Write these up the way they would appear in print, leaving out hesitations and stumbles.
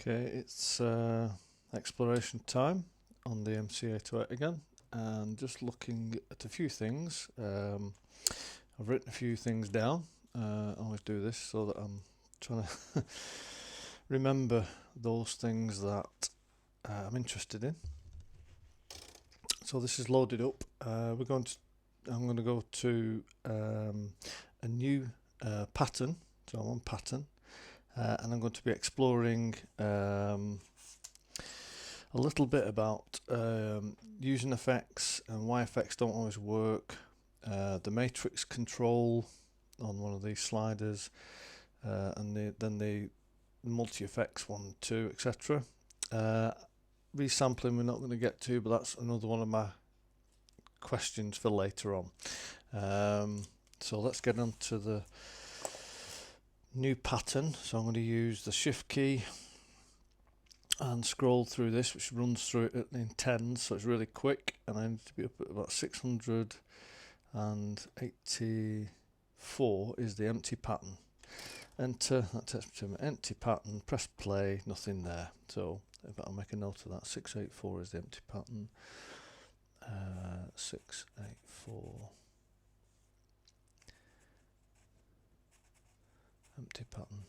Okay, it's exploration time on the MC-808 again, and just looking at a few things. I've written a few things down. I always do this so that I'm trying to remember those things that I'm interested in. So this is loaded up. I'm going to go to a new pattern. So I'm on pattern. And I'm going to be exploring a little bit about using effects and why effects don't always work, the matrix control on one of these sliders, and then the multi-effects 1, 2, etc. Resampling we're not going to get to, but that's another one of my questions for later on. So let's get on to the new pattern. So I'm going to use the shift key and scroll through this, which runs through it in tens, so it's really quick, and I need to be up at about 684 is the empty pattern. Enter, that takes me to my empty pattern, press play, nothing there. So I'll make a note of that. 684 is the empty pattern. 684 empty pattern.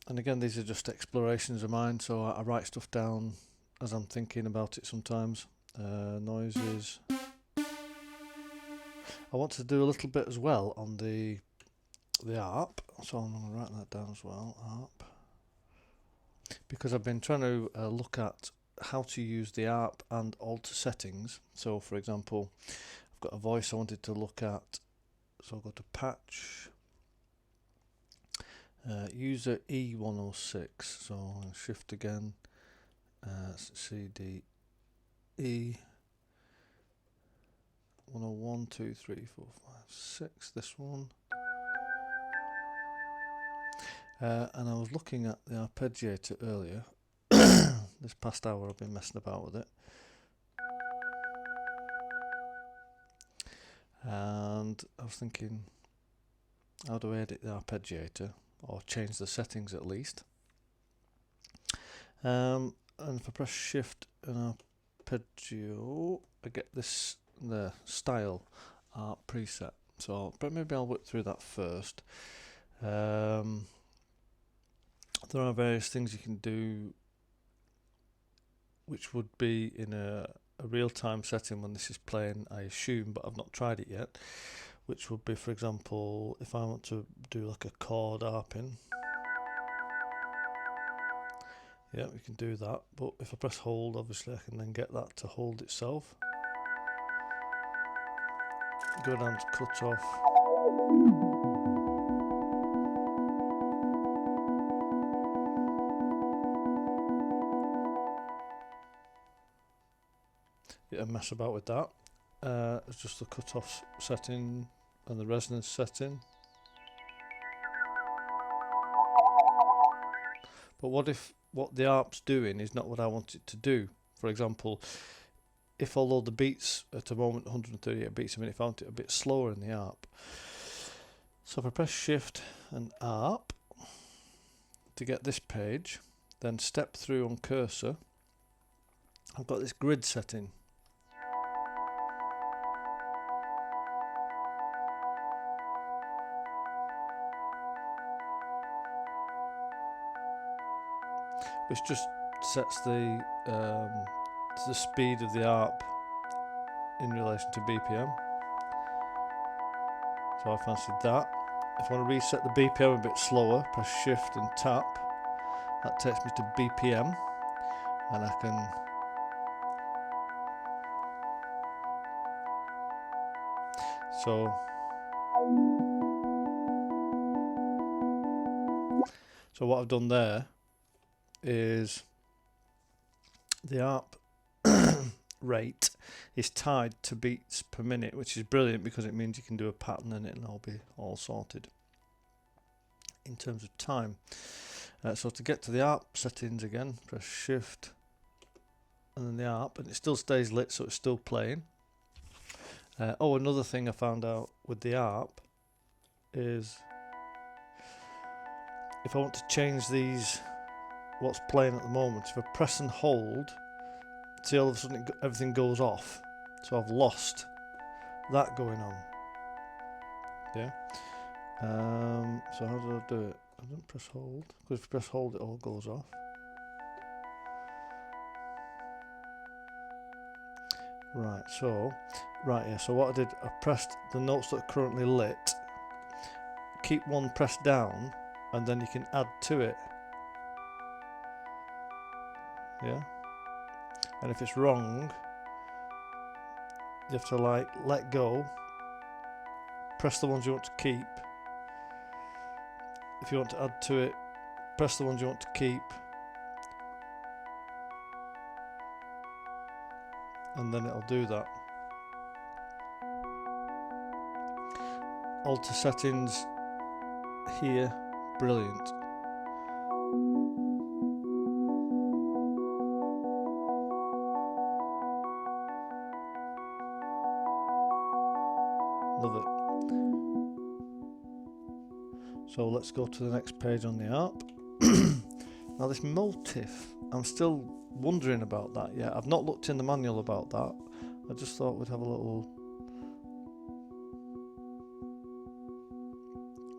And again, these are just explorations of mine, so I write stuff down as I'm thinking about it sometimes. Noises. I want to do a little bit as well on the ARP, so I'm going to write that down as well, ARP. Because I've been trying to look at how to use the ARP and alter settings. So for example, I've got a voice I wanted to look at. So I'll go to patch, user E106, so I'll shift again, CD E 101, 2, 3, 4, 5, 6, this one. And I was looking at the arpeggiator earlier. This past hour I've been messing about with it. And I was thinking, how do I edit the arpeggiator, or change the settings at least? And if I press shift and arpeggio, I get this, the style art preset. So, but maybe I'll whip through that first. There are various things you can do, which would be in a real-time setting when this is playing, I assume, but I've not tried it yet, which would be, for example, if I want to do like a chord arping. Yeah, we can do that, but if I press hold, obviously I can then get that to hold itself. Go down to cutoff. Yeah, mess about with that. It's just the cutoff setting and the resonance setting. But what if what the ARP's doing is not what I want it to do? For example, if although the beats at the moment 138 beats a minute, if I want it a bit slower in the ARP. So if I press shift and ARP to get this page, then step through on cursor, I've got this grid setting. Which just sets the speed of the ARP in relation to BPM. So I fancied that. If I want to reset the BPM a bit slower, press shift and tap. That takes me to BPM, and I can so what I've done there is the ARP rate is tied to beats per minute, which is brilliant because it means you can do a pattern and it'll all be all sorted in terms of time. So to get to the ARP settings again, press shift and then the ARP, and it still stays lit, so it's still playing. Oh, another thing I found out with the ARP is if I want to change these, what's playing at the moment, if I press and hold, see all of a sudden everything goes off. So I've lost that going on. Yeah. So how do I do it? I don't press hold, because if you press hold it all goes off. Right, so so what I did, I pressed the notes that are currently lit, keep one pressed down, and then you can add to it. Yeah. And if it's wrong, you have to like let go, press the ones you want to keep. If you want to add to it, press the ones you want to keep, and then it'll do that. Alter settings here, brilliant. Love it. So let's go to the next page on the ARP. Now this MOTIF, I'm still wondering about that yet. I've not looked in the manual about that. I just thought we'd have a little...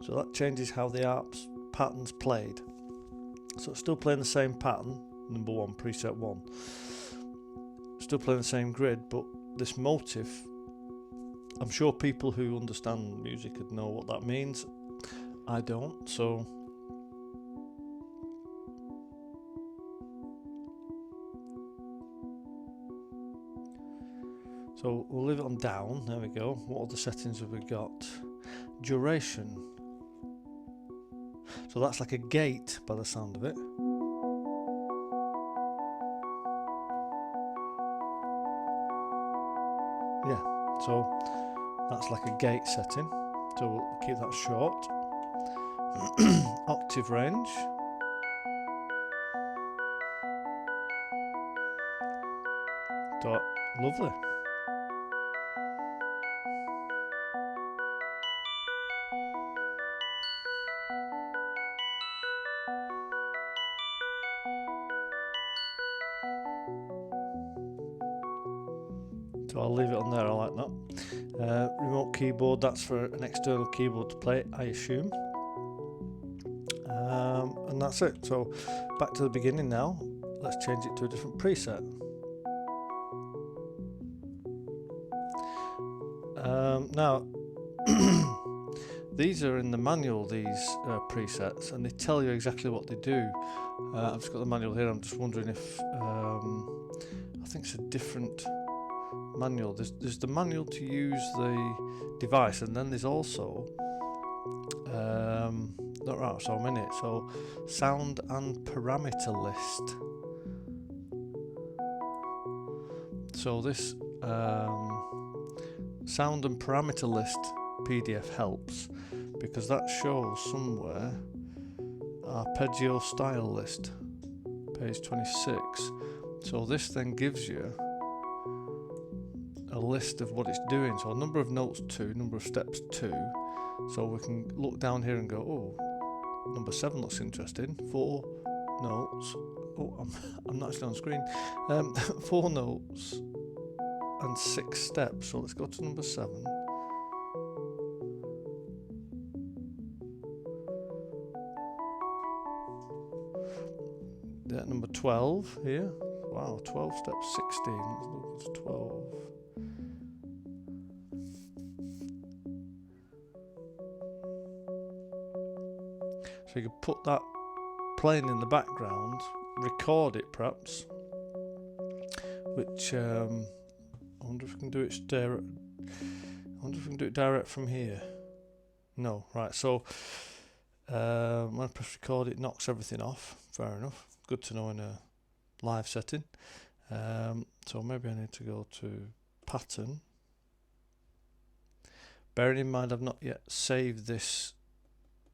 So that changes how the ARP's pattern's played. So it's still playing the same pattern, number 1, preset 1. Still playing the same grid, but this MOTIF, I'm sure people who understand music would know what that means. I don't, so we'll leave it on down. There we go. What other settings have we got? Duration. So that's like a gate by the sound of it. Yeah, so that's like a gate setting. So we'll keep that short. Octave range. Lovely. So I'll leave it on there, I like that. Remote keyboard, that's for an external keyboard to play, I assume. And that's it. So back to the beginning now. Let's change it to a different preset. Now, these are in the manual, these presets, and they tell you exactly what they do. I've just got the manual here. I'm just wondering if I think it's a different manual. There's the manual to use the device, and then there's also not right, so I'm in it. So sound and parameter list. So this sound and parameter list PDF helps because that shows somewhere Arpeggio Style list, page 26. So this then gives you a list of what it's doing. So a number of notes 2, number of steps 2. So we can look down here and go, oh, number 7 looks interesting. 4 notes. Oh, I'm not actually on screen. 4 notes and 6 steps. So let's go to number 7. Yeah, number 12 here. Wow, 12 steps, 16. Let's look at 12. So you could put that playing in the background, record it perhaps, which I wonder if we can do it direct. I wonder if we can do it direct from here. No, right. So when I press record, it knocks everything off. Fair enough. Good to know in a live setting. So maybe I need to go to pattern. Bearing in mind I've not yet saved this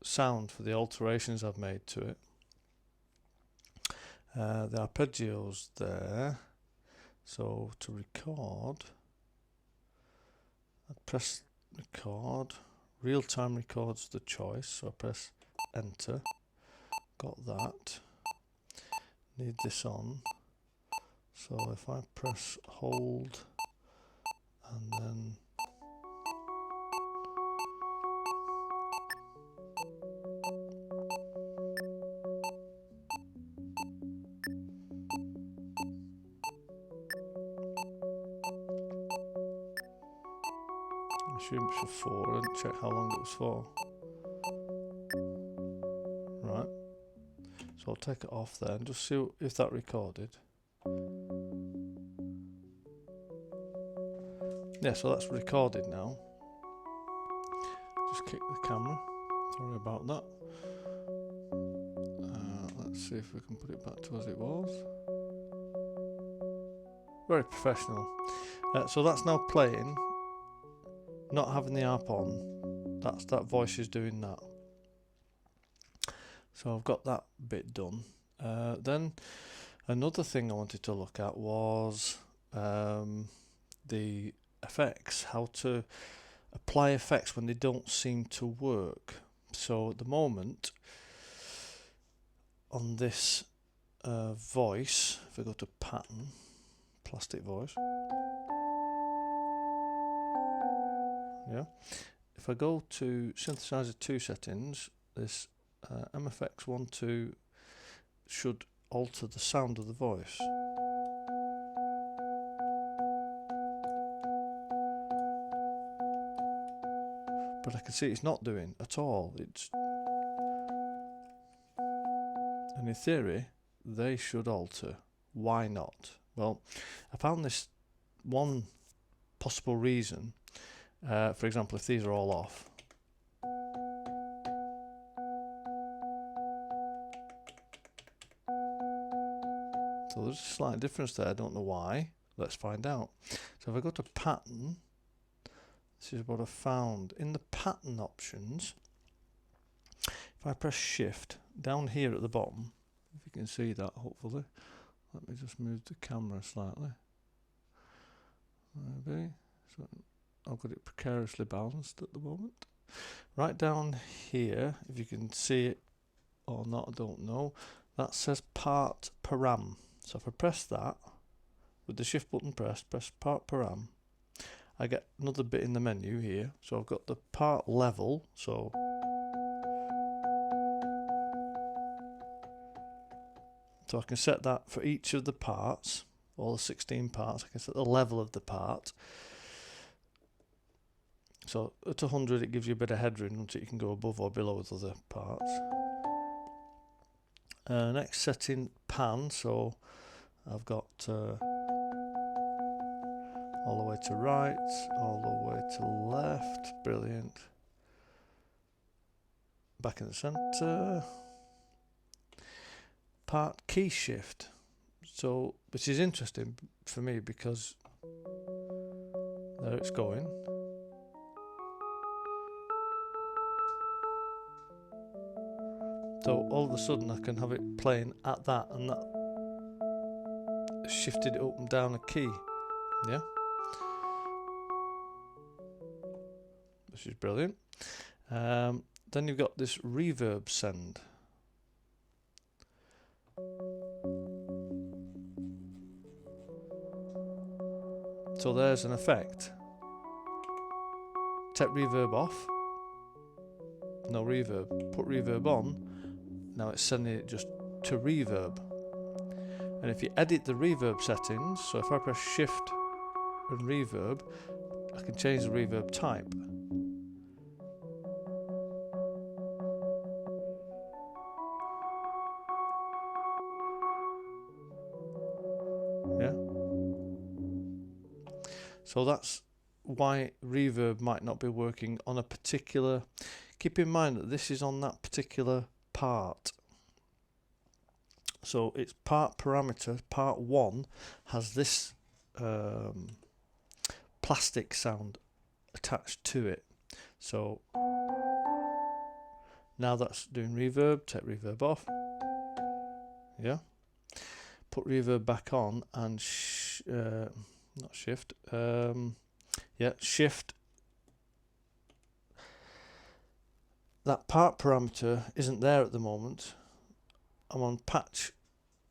sound for the alterations I've made to it. The arpeggios there. So to record, I'd press record. Real time records the choice, so I press enter. got that. Need this on. So if I press hold and then assume it's for 4, I didn't check how long it was for. Right. So I'll take it off there and just see if that recorded. Yeah, so that's recorded now. Just kick the camera. Sorry about that. Let's see if we can put it back to as it was. Very professional. So that's now playing, not having the ARP on. That voice is doing that. So I've got that bit done. Then another thing I wanted to look at was the effects, how to apply effects when they don't seem to work. So at the moment on this voice, if I go to pattern, plastic voice, yeah, if I go to synthesizer 2 settings, this MFX1 2 should alter the sound of the voice. But I can see it's not doing at all. And in theory, they should alter. Why not? Well, I found this one possible reason. For example, if these are all off, so there's a slight difference there. I don't know why. Let's find out. So if I go to pattern, this is what I found. In the pattern options, if I press shift down here at the bottom, if you can see that hopefully, let me just move the camera slightly. Maybe. So I've got it precariously balanced at the moment. Right down here, if you can see it or not, I don't know, that says part Param. So if I press that, with the shift button pressed, press part Param, I get another bit in the menu here. So I've got the part level, so I can set that for each of the parts, all the 16 parts. I can set the level of the part. So at 100 it gives you a bit of headroom until you can go above or below with other parts. Next setting, pan, so I've got all the way to right, all the way to left, brilliant. Back in the centre. Part key shift, so which is interesting for me because there it's going. So all of a sudden I can have it playing at that, and that shifted it up and down a key. Yeah, which is brilliant. Then you've got this Reverb Send. So there's an effect. Take reverb off. No reverb. Put reverb on. Now it's sending it just to reverb. And if you edit the reverb settings, so if I press shift and reverb, I can change the reverb type. Yeah. So that's why reverb might not be working on a particular. Keep in mind that this is on that particular part. So it's part parameter, part 1 has this plastic sound attached to it. So now that's doing reverb, take reverb off. Yeah. Put reverb back on and not shift. Yeah, shift. That part parameter isn't there at the moment. I'm on patch.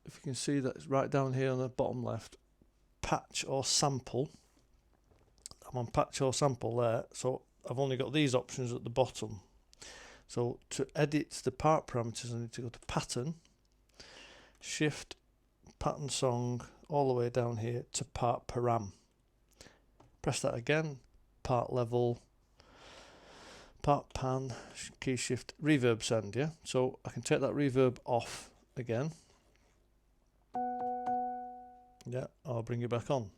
If you can see that, it's right down here on the bottom left, patch or sample. I'm on patch or sample there, so I've only got these options at the bottom. So to edit the part parameters, I need to go to pattern, shift, pattern song, all the way down here to part param. Press that again, part level, part pan, key shift, reverb send, yeah? So I can take that reverb off again. Yeah, I'll bring it back on.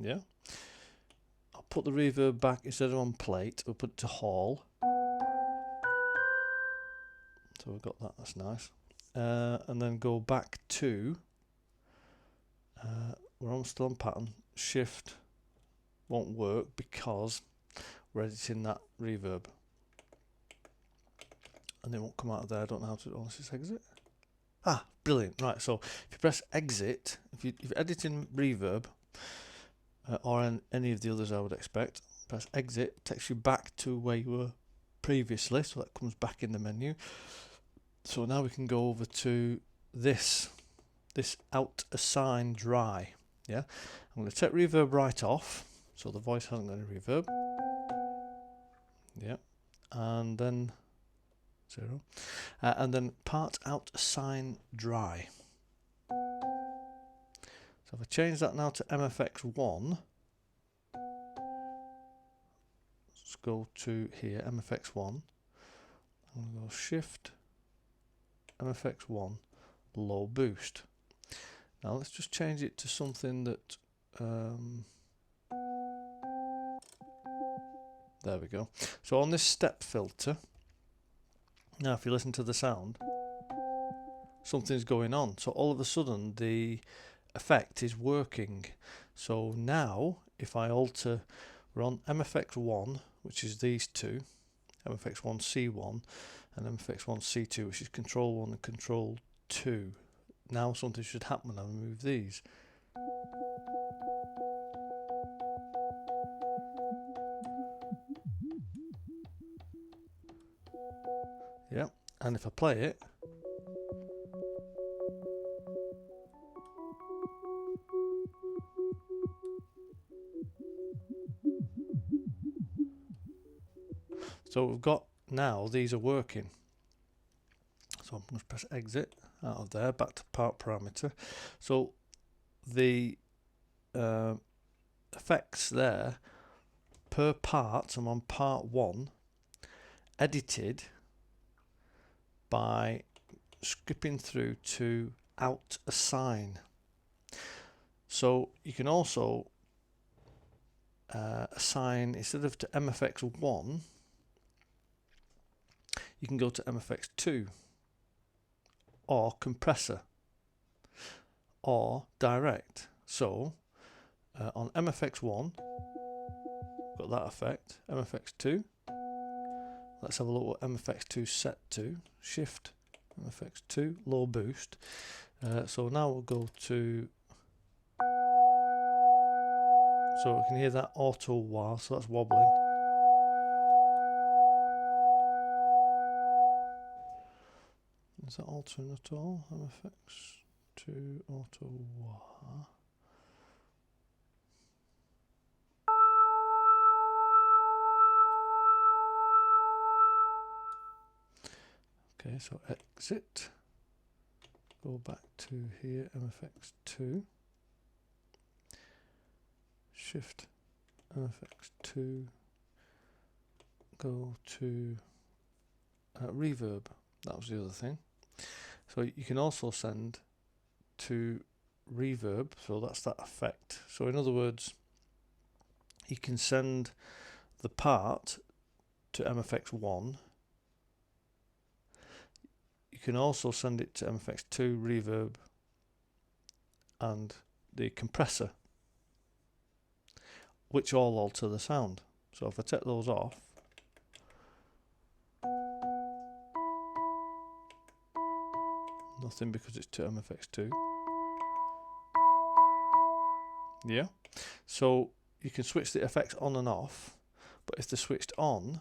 Yeah. I'll put the reverb back, instead of on plate, we'll put it to hall. So we've got that, that's nice. And then go back to, we're still on pattern, shift won't work because we're editing that reverb. And it won't come out of there, I don't know how to, let's just exit. Ah, brilliant, right, so if you press exit, if you're editing reverb, or any of the others I would expect, press exit, takes you back to where you were previously, so that comes back in the menu. So now we can go over to this out assign dry. Yeah, I'm going to take reverb right off, so the voice hasn't got any reverb. Yeah, and then 0, and then part out assign dry. So if I change that now to MFX1, let's go to here, MFX1. I'm going to go shift, MFX1, low boost. Now let's just change it to something that, there we go. So on this step filter, now if you listen to the sound, something's going on. So all of a sudden the effect is working. So now if I alter, we're on MFX1, which is these two, MFX1 C1 and MFX1 C2, which is control 1 and control 2. Now something should happen when I move these. Yeah, and if I play it, so we've got now these are working. So I'm going to press exit out of there, back to part parameter. So the effects there per part, I'm on part 1, edited by skipping through to out assign. So you can also assign, instead of to MFX1, you can go to MFX2 or compressor or direct. So on MFX1, got that effect. MFX2, let's have a look what MFX2 set to. Shift, MFX2, low boost. So now we'll go to, so we can hear that auto wah, so that's wobbling. Is that altering at all? MFX2 auto wah. Okay, so exit, go back to here, MFX2, shift, MFX2, go to reverb, that was the other thing. So you can also send to reverb, so that's that effect. So in other words, you can send the part to MFX1. You can also send it to MFX2, reverb, and the compressor, which all alter the sound. So if I take those off, nothing because it's to MFX2. Yeah. So you can switch the effects on and off, but if they're switched on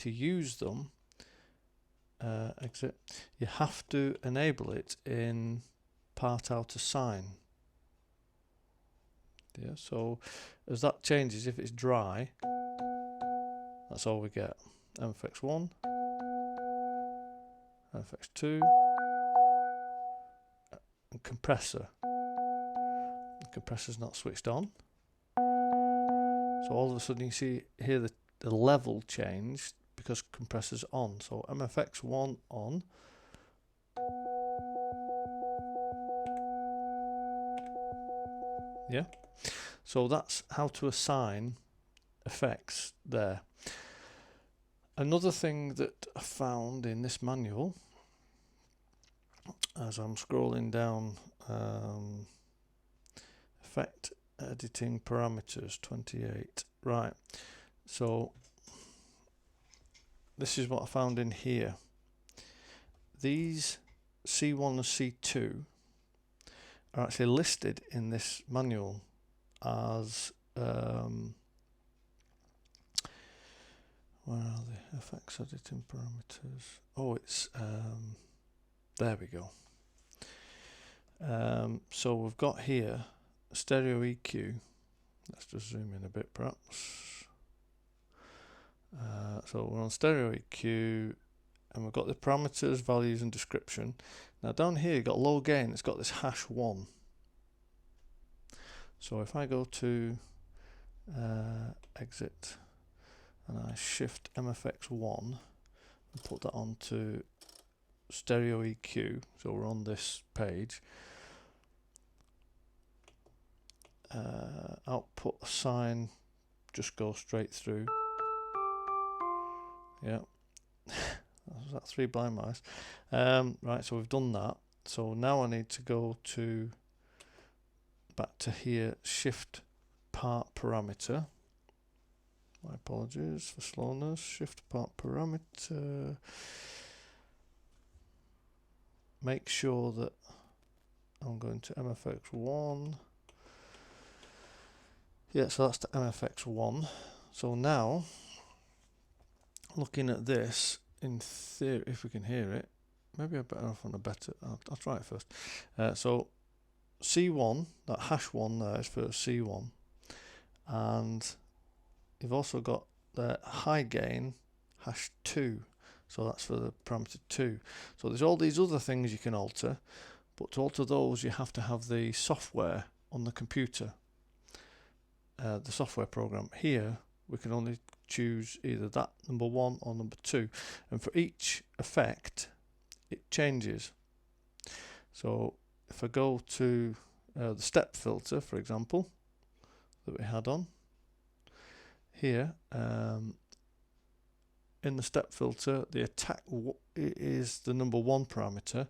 to use them, exit, you have to enable it in part out assign. Yeah, so as that changes, if it's dry, that's all we get. MFX1, MFX2, and compressor. The compressor's not switched on. So all of a sudden you see here the level changed because compressor's on. So MFX1 on. Yeah. So that's how to assign effects there. Another thing that I found in this manual, as I'm scrolling down, effect editing parameters 28. Right. So this is what I found in here. These C1 and C2 are actually listed in this manual as where are the effects editing parameters? Oh, it's there we go. So we've got here stereo EQ. Let's just zoom in a bit perhaps. So we're on stereo EQ and we've got the parameters, values and description. Now down here you've got low gain, it's got this #1. So if I go to exit and I shift MFX1 and put that onto stereo EQ, so we're on this page, output assign, just go straight through. Yeah. Was that 3 blind mice? Right, so we've done that. So now I need to go to back to here, shift part parameter. My apologies for slowness. Shift part parameter. Make sure that I'm going to MFX1. Yeah, so that's the MFX1. So now, looking at this, in theory, if we can hear it, maybe I'm better off on a better. I'll try it first. So C1, that #1 there is for C1, and you've also got the high gain #2, so that's for the parameter 2. So there's all these other things you can alter, but to alter those you have to have the software on the computer, the software program. Here we can only choose either that #1 or #2, and for each effect it changes. So if I go to the step filter, for example, that we had on here, in the step filter the attack is the #1 parameter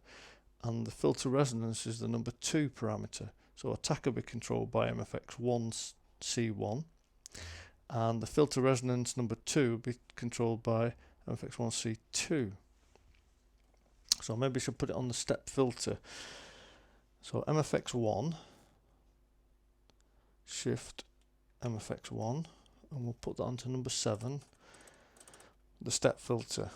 and the filter resonance is the #2 parameter. So attack will be controlled by MFX1 C1 and the filter resonance #2 will be controlled by MFX1 C2. So maybe I should put it on the step filter. So MFX1, shift MFX1, and we'll put that onto #7, the step filter.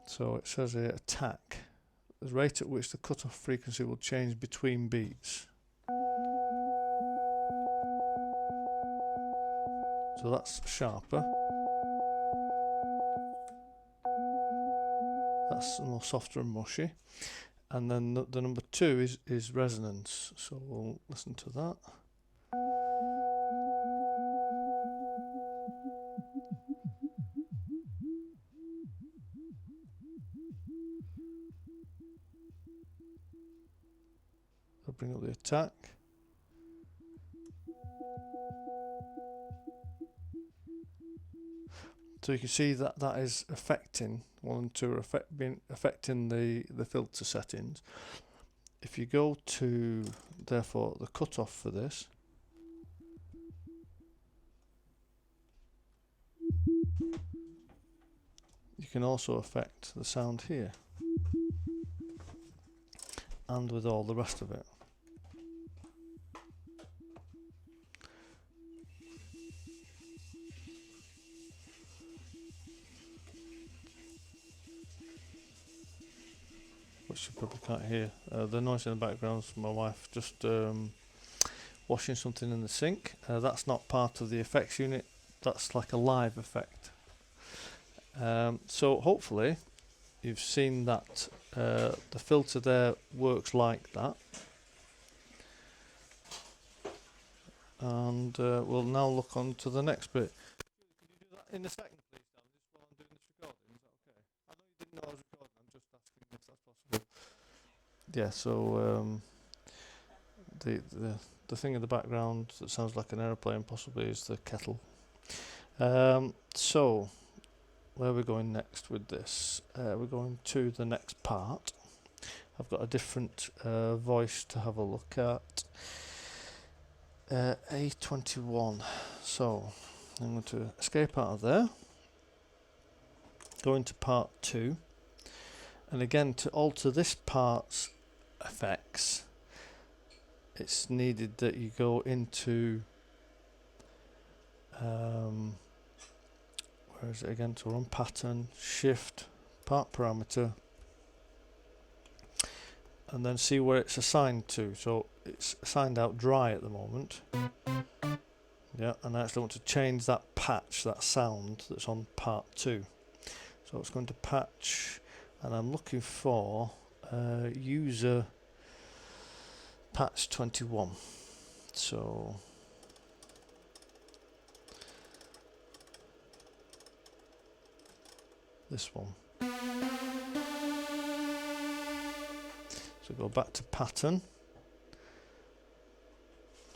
So it says here attack, the rate at which the cutoff frequency will change between beats. So that's sharper. That's more softer and mushy. And then the #2 is resonance. So we'll listen to that. I'll bring up the attack. So you can see that that is affecting 1 and 2 are affecting the filter settings. If you go to therefore the cutoff for this, you can also affect the sound here and with all the rest of it. which you probably can't hear. The noise in the background is my wife just washing something in the sink. That's not part of the effects unit, that's like a live effect. So hopefully you've seen that the filter there works like that. And we'll now look on to the next bit. Could you do that in a second, please, Dan, just while I'm doing this recording? Is that okay? I know you didn't know I was recording, I'm just asking if that's possible. Yeah, so the thing in the background that sounds like an aeroplane possibly is the kettle. So where are we going next with this? We're going to the next part. I've got a different voice to have a look at. A21. So I'm going to escape out of there, go into part 2, and again to alter this part's effects it's needed that you go into where is it again, to run pattern, shift, part parameter, and then see where it's assigned to. So it's assigned out dry at the moment. Yeah, and I actually want to change that patch, that sound that's on part 2. So it's going to patch, and I'm looking for user patch 21. So this one. So go back to pattern,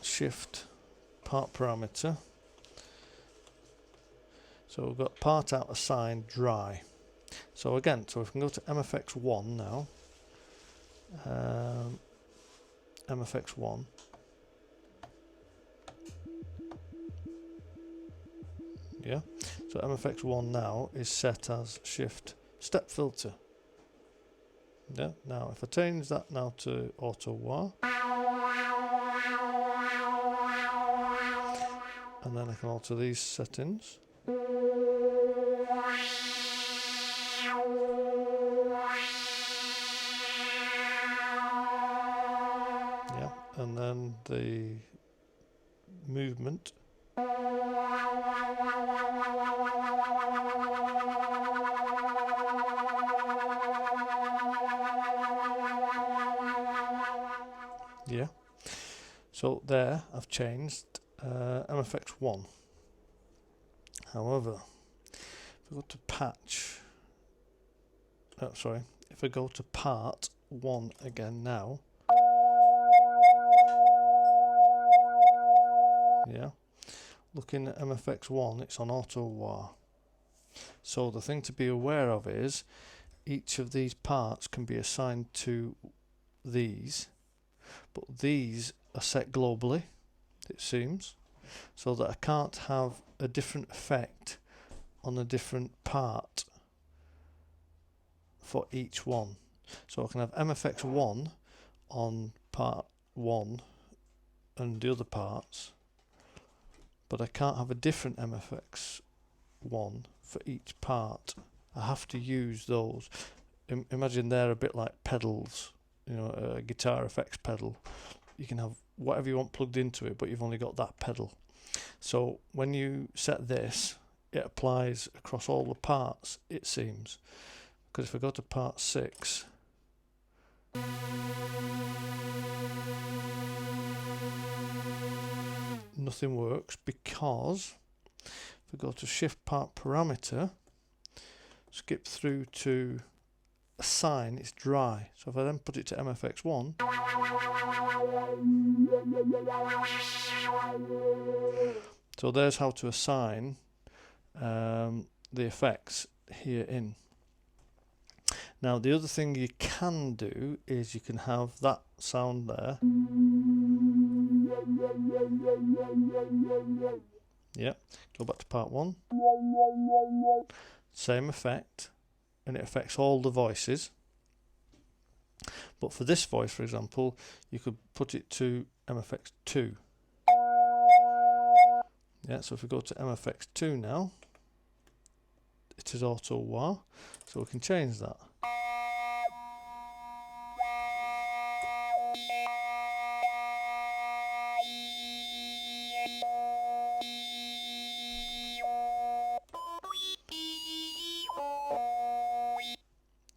shift, part parameter. So we've got part out assigned dry. So again, so if we can go to MFX1 now, MFX1, yeah, so MFX1 now is set as shift step filter. Yeah, now if I change that now to auto wah, and then I can alter these settings. Yeah, and then the movement. Yeah, so there I've changed MFX1. However, if I go to patch, if I go to part 1 again now, yeah, looking at MFX1, it's on auto wah. So the thing to be aware of is each of these parts can be assigned to these, but these are set globally, it seems, so that I can't have a different effect on a different part for each one. So I can have MFX1 on part 1 and the other parts, but I can't have a different MFX1 for each part. I have to use those. Imagine they're a bit like pedals, you know, a guitar effects pedal. You can have whatever you want plugged into it, but you've only got that pedal. So when you set this, it applies across all the parts, it seems. Because if I go to part 6, nothing works, because if I go to shift part parameter, skip through to assign, it's dry. So if I then put it to MFX1, so there's how to assign the effects here in. Now the other thing you can do is you can have that sound there. Yeah, go back to part 1. Same effect, and it affects all the voices. But for this voice, for example, you could put it to MFX2. Yeah, so if we go to MFX2 now, it is auto wah, so we can change that.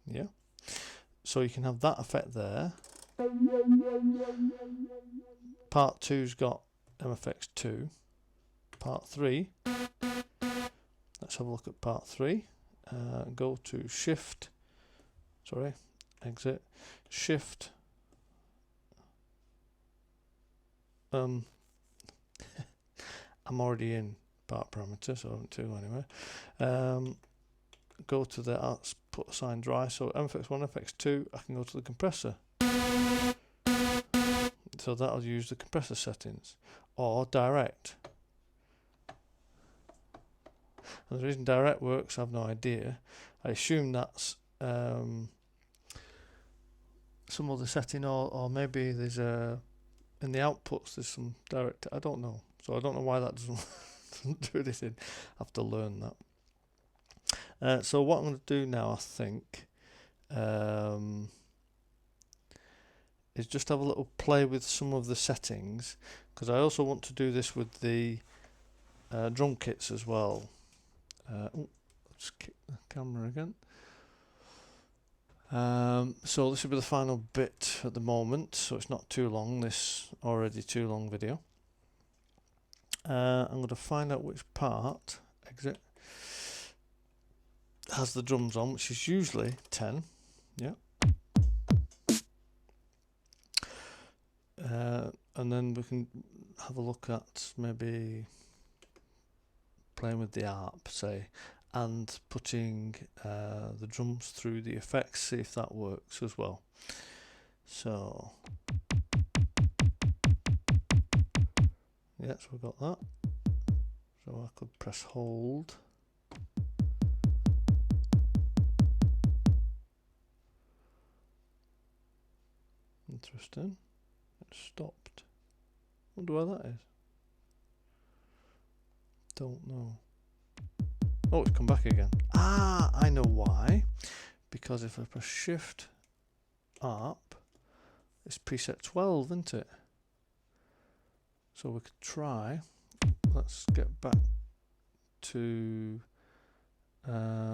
Yeah, so you can have that effect there. Part 2's got MFX2. Part 3, let's have a look at part 3. Go to exit, shift. I'm already in part parameter, so I don't do anyway. Go to the put assign dry, so MFX1, MFX2, I can go to the compressor. So that'll use the compressor settings, or direct. And the reason direct works, I have no idea. I assume that's some other setting, or maybe there's in the outputs there's some direct. I don't know. So I don't know why that doesn't do anything. I have to learn that. So what I'm going to do now, I think, is just have a little play with some of the settings, because I also want to do this with the drum kits as well. Let's kick the camera again. So this will be the final bit at the moment, so it's not too long, this already too long video. I'm going to find out which part, exit, has the drums on, which is usually 10. Yeah. And then we can have a look at maybe playing with the ARP, say, and putting the drums through the effects, see if that works as well. So, yes, we've got that. So I could press hold. Interesting. It stopped. Wonder why that is. Don't know. Oh, it's come back again. Ah, I know why. Because if I press Shift ARP, it's preset 12, isn't it? So we could try. Let's get back to the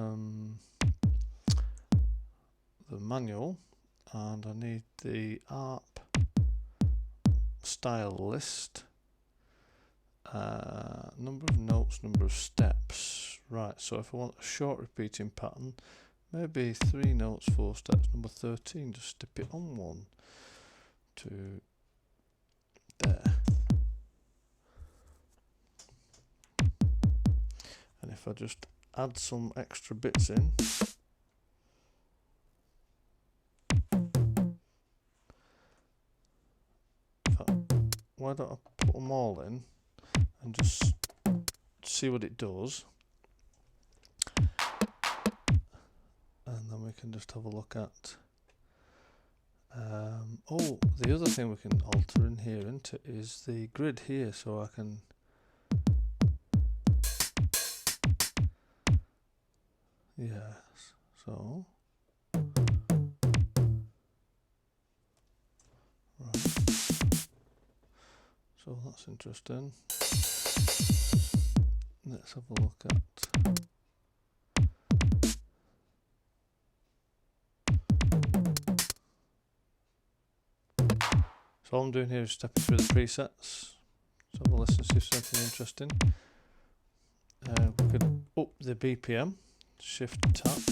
manual, and I need the ARP style list. Number of notes, number of steps. Right, so if I want a short repeating pattern, maybe 3 notes, 4 steps, number 13, just step it on 1 to there. And if I just add some extra bits in, why don't I put them all in and just see what it does, and then we can just have a look at oh, the other thing we can alter in here, isn't it, is the grid here, so I can so right, so that's interesting. Let's have a look at so all I'm doing here is stepping through the presets. So have a listen, see if something interesting. We could up the BPM, shift tap,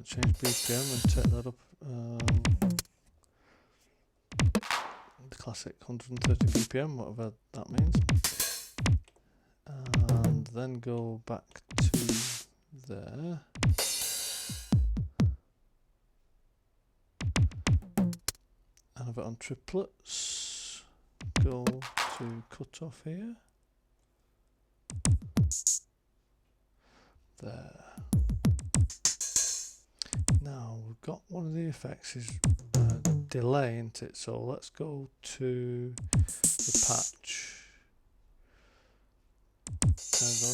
change BPM and take that up. The classic 130 BPM, whatever that means. And then go back to there. And have it on triplets. Go to cutoff here. There. Now we've got one of the effects is delay, isn't it? So let's go to the patch. go to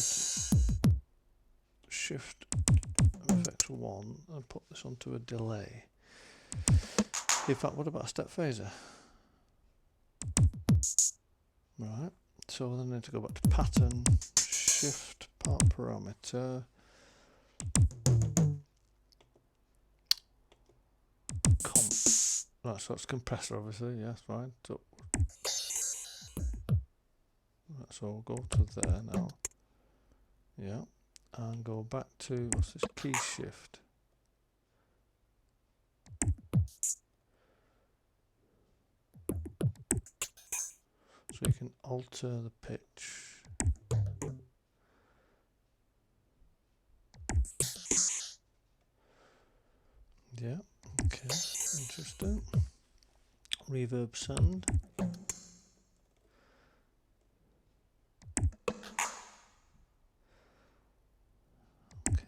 Shift MFX1 and put this onto a delay. In fact, what about a step phaser? Right, so then I need to go back to pattern, shift part parameter, comp. Right, so it's compressor obviously, yes, fine. So, right, so we'll go to there now. Yeah, and go back to, what's this, key shift. So you can alter the pitch. Yeah, okay, interesting. Reverb Send. Okay.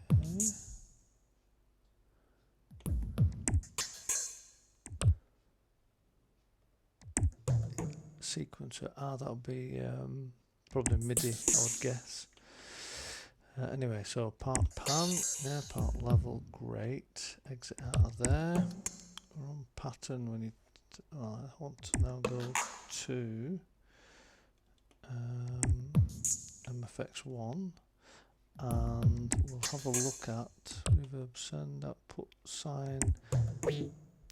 Sequencer, that'll be probably MIDI, I would guess. Anyway, so part pan, yeah, part level, great. Exit out of there. We're on pattern. We need to, I want to now go to MFX1, and we'll have a look at Reverb Send output sign.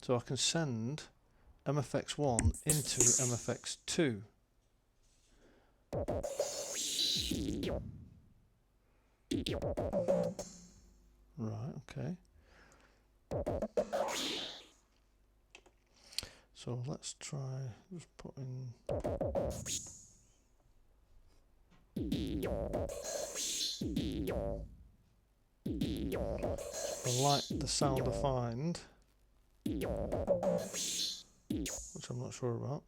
So I can send MFX1 into MFX2. Right, okay. So let's try just put in. I like the sound I find, which I'm not sure about.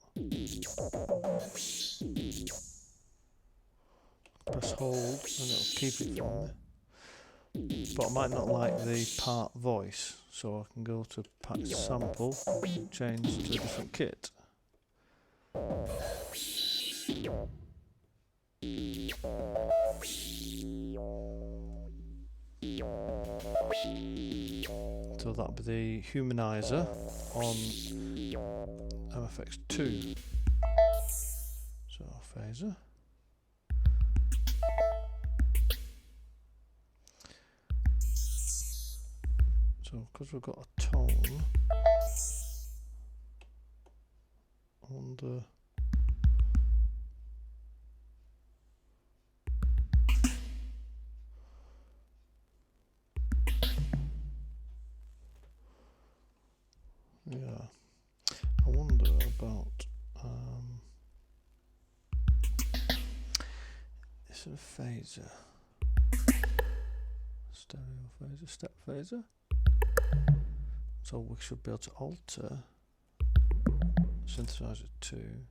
Press hold and it'll keep it from me. But I might not like the part voice, so I can go to patch sample, change to a different kit. So that'll be the humanizer on MFX2. So phaser. So because we've got a tone on the yeah, I wonder about is it a phaser? Stereo phaser, step phaser. So we should be able to alter synthesizer 2.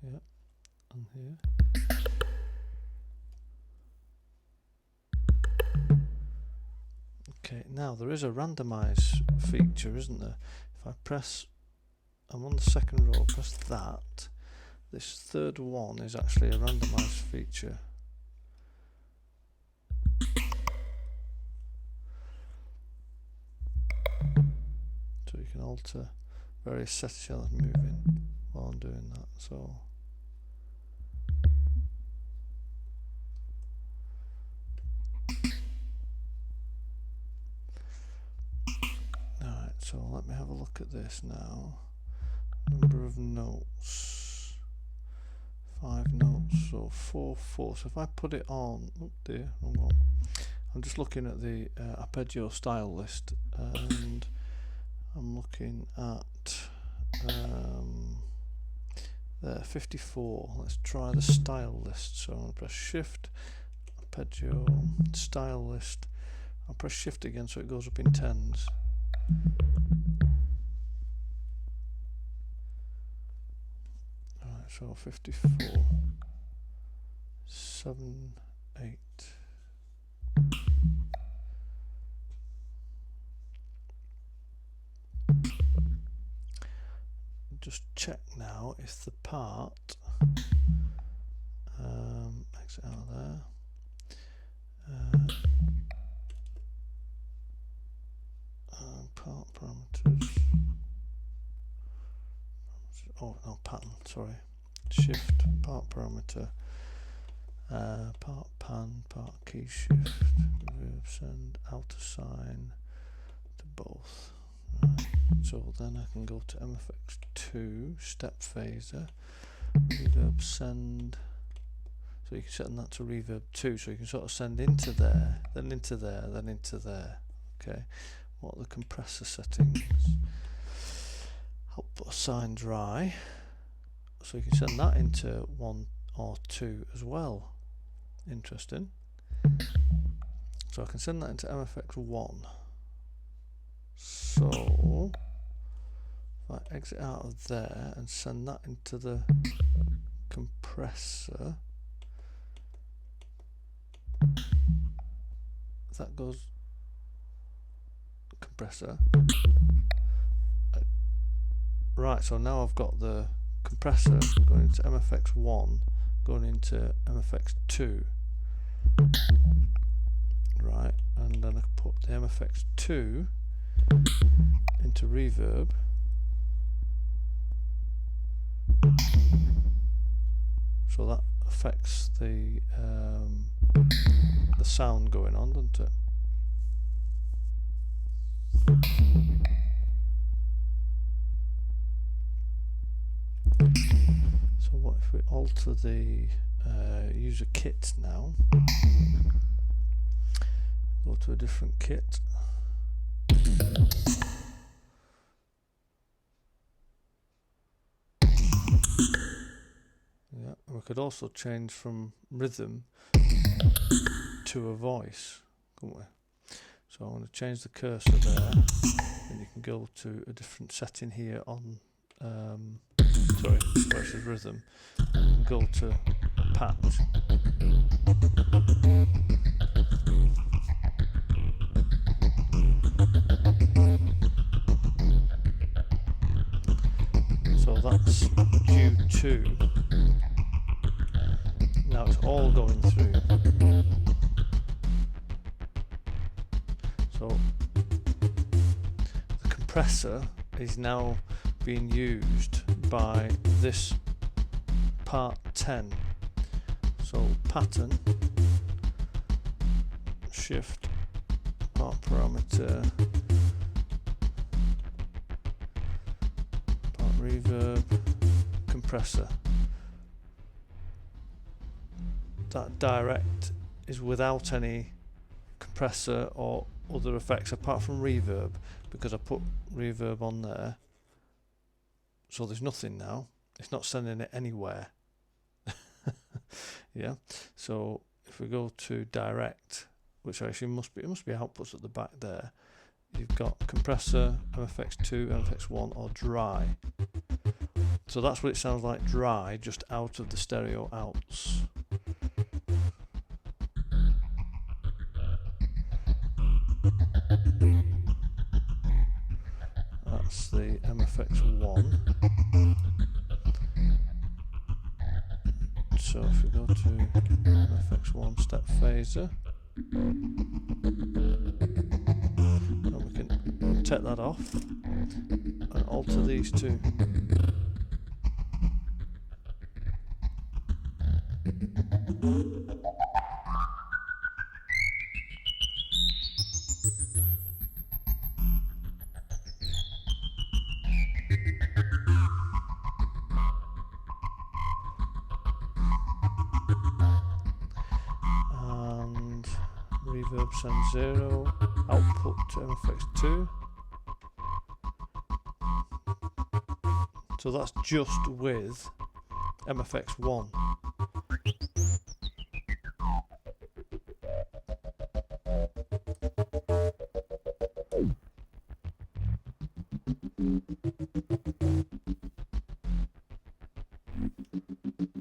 Yeah, and here. Okay, now there is a randomize feature, isn't there? If I press, I'm on the second row, press that. This third one is actually a randomize feature. So you can alter various settings moving while I'm doing that. So alright, so let me have a look at this now. Number of notes, 5 notes, so 4, 4. So if I put it on, oh dear, wrong one. I'm just looking at the Arpeggio Style list, and I'm looking at there, 54. Let's try the style list. So I'm going to press Shift, Arpeggio Style list. I'll press Shift again so it goes up in tens. Alright, so 54, 7, 8. just check now if the part, exit out of there, part parameters, oh no, pattern, sorry, shift, part parameter, part pan, part key shift, reverb send, out assign to both. Right. So then I can go to MFX2, step phaser, reverb send. So you can set that to reverb 2, so you can sort of send into there, then into there, then into there. Okay. What are the compressor settings? Output assign dry. So you can send that into 1 or 2 as well. Interesting. So I can send that into MFX1. So if I exit out of there and send that into the compressor, that goes compressor. Right, so now I've got the compressor going into MFX1, going into MFX2. Right, and then I can put the MFX2 into reverb. So that affects the sound going on, doesn't it? So what if we alter the user kit now? Go to a different kit. Yeah, we could also change from rhythm to a voice, couldn't we? So I'm going to change the cursor there, and you can go to a different setting here on, sorry, versus rhythm, and go to patch. So that's due to, now it's all going through. So the compressor is now being used by this part 10. So pattern, shift, part parameter, part reverb, compressor. That direct is without any compressor or other effects apart from reverb, because I put reverb on there. So there's nothing now. It's not sending it anywhere. Yeah. So if we go to direct, which actually must be, it must be outputs at the back there. You've got compressor, MFX2, MFX1, or dry. So that's what it sounds like, dry, just out of the stereo outs. That's the MFX1. So if we go to MFX1 step phaser, and we can take that off and alter these two. And Reverb Send 0, output to MFX2. So that's just with MFX1.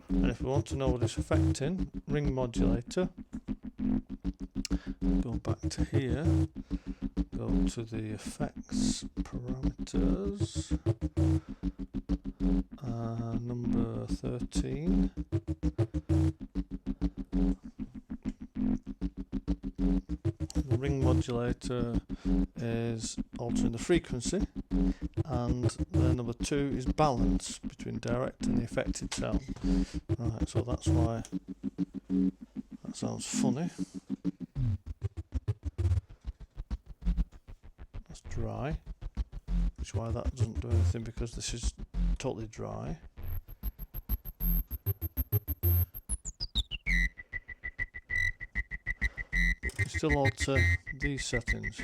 And if we want to know what it's affecting, ring modulator, go back to here, go go to the effects parameters, number 13. The ring modulator is altering the frequency, and then number 2 is balance between direct and the affected sound. Right, so that's why that sounds funny. That's dry, which is why that doesn't do anything, because this is totally dry. You still alter these settings.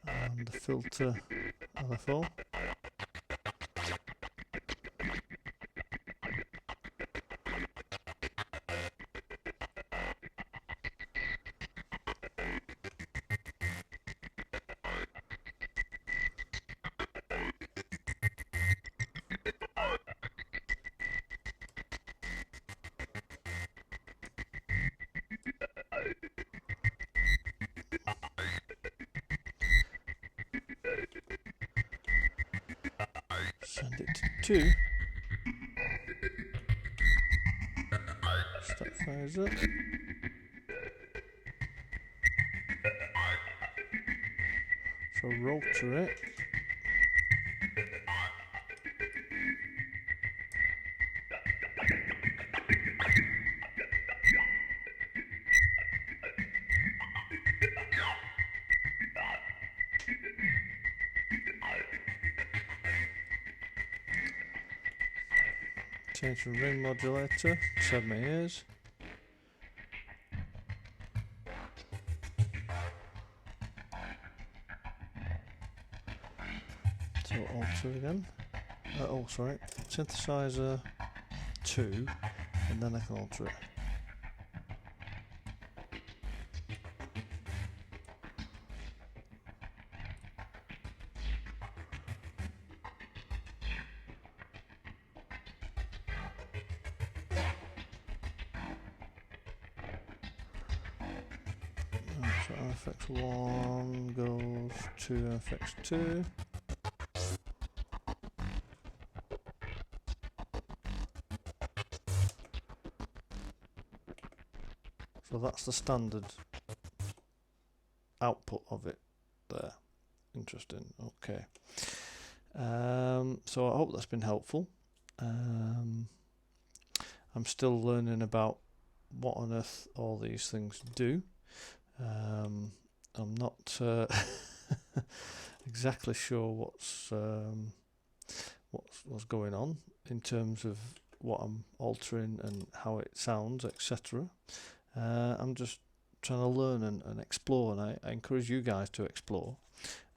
And the filter LFO. Send it to 2. SYNTHESIZER. So rotor it. Change the ring modulator, 7 ears. So alter again. Oh, sorry. Synthesizer 2, and then I can alter it. So MFX1 goes to MFX2. So that's the standard output of it there. Interesting. Okay. So I hope that's been helpful. I'm still learning about what on earth all these things do. I'm not exactly sure what's going on in terms of what I'm altering and how it sounds, etc. I'm just trying to learn and explore, and I encourage you guys to explore.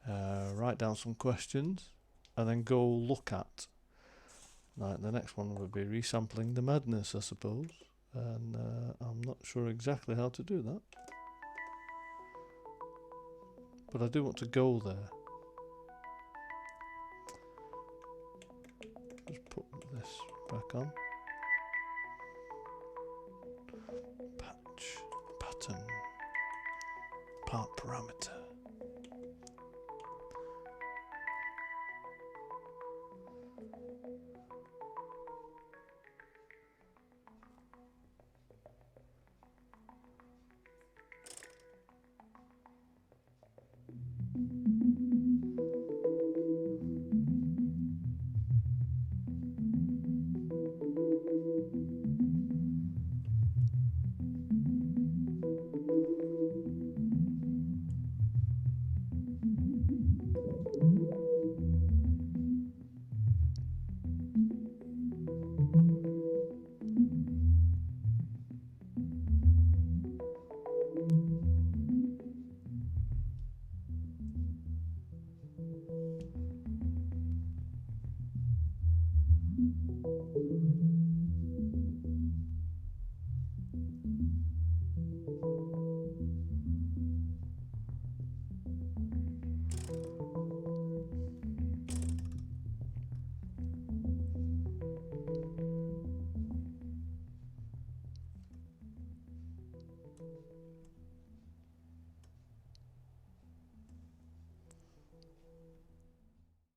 Write down some questions and then go look at. Right, the next one would be resampling the madness, I suppose, and I'm not sure exactly how to do that. But I do want to go there. Just put this back on. Patch, pattern, part parameter.